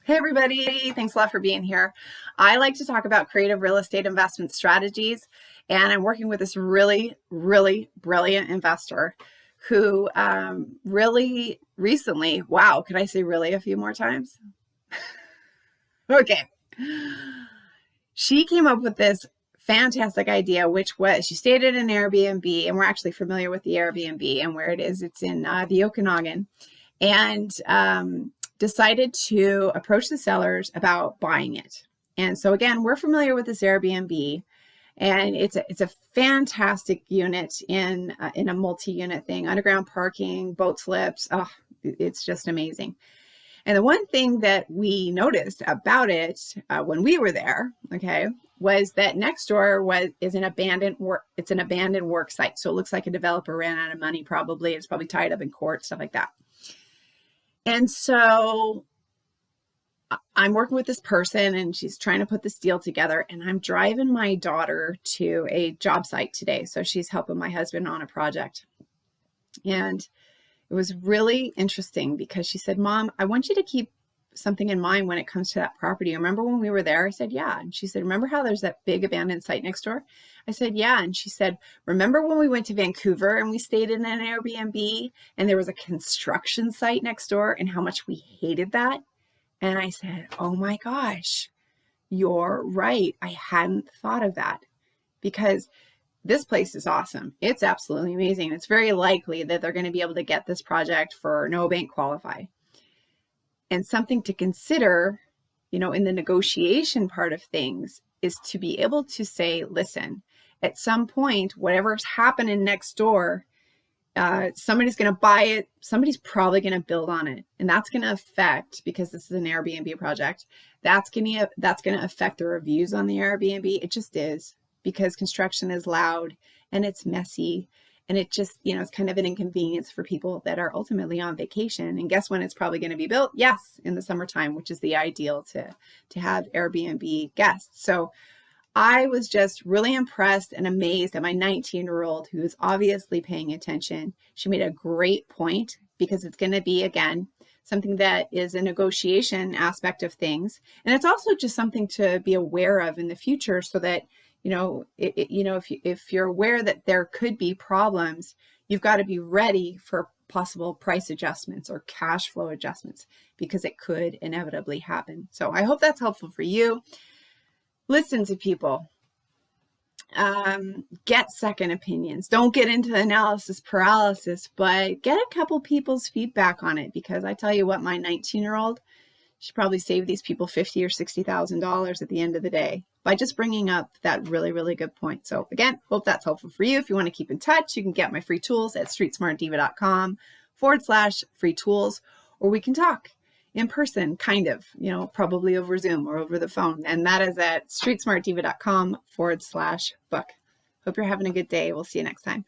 Hey everybody, thanks a lot for being here. I like to talk about creative real estate investment strategies, and I'm working with this really brilliant investor who really recently, wow, could I say really a few more times? Okay. She came up with this fantastic idea, which was she stayed at an Airbnb, and we're actually familiar with the Airbnb and where it is. It's in the Okanagan, and decided to approach the sellers about buying it. And so again, we're familiar with this Airbnb, and it's a fantastic unit in a multi-unit thing, underground parking, boat slips. Oh, it's just amazing. And the one thing that we noticed about it when we were there, okay, was that next door is an abandoned work. It's an abandoned work site, so it looks like a developer ran out of money. Probably it's probably tied up in court, stuff like that. And so I'm working with this person, and she's trying to put this deal together. And I'm driving my daughter to a job site today, so she's helping my husband on a project. And it was really interesting because she said, "Mom, I want you to keep something in mind when it comes to that property. Remember when we were there?" I said, "Yeah." And she said, "Remember how there's that big abandoned site next door?" I said, "Yeah." And she said, "Remember when we went to Vancouver and we stayed in an Airbnb and there was a construction site next door and how much we hated that?" And I said, "Oh my gosh, you're right. I hadn't thought of that, because this place is awesome. It's absolutely amazing. It's very likely that they're going to be able to get this project for no bank qualify." And something to consider, in the negotiation part of things is to be able to say, listen, at some point, whatever's happening next door, somebody's going to buy it. Somebody's probably going to build on it. And that's going to affect, because this is an Airbnb project, that's going to affect the reviews on the Airbnb. It just is, because construction is loud and it's messy. And it just, it's kind of an inconvenience for people that are ultimately on vacation. And guess when it's probably going to be built? Yes, in the summertime, which is the ideal to have Airbnb guests. So I was just really impressed and amazed at my 19-year-old, who is obviously paying attention. She made a great point, because it's going to be, again, something that is a negotiation aspect of things. And it's also just something to be aware of in the future, so that if you're aware that there could be problems, you've got to be ready for possible price adjustments or cash flow adjustments, because it could inevitably happen. So I hope that's helpful for you. Listen to people. Get second opinions. Don't get into analysis paralysis, but get a couple people's feedback on it, because I tell you what, my 19-year-old, she probably saved these people $50,000 or $60,000 at the end of the day by just bringing up that really good point. So again, hope that's helpful for you. If you want to keep in touch, you can get my free tools at streetsmartdiva.com/free tools, or we can talk in person, kind of, probably over Zoom or over the phone. And that is at streetsmartdiva.com/book. Hope you're having a good day. We'll see you next time.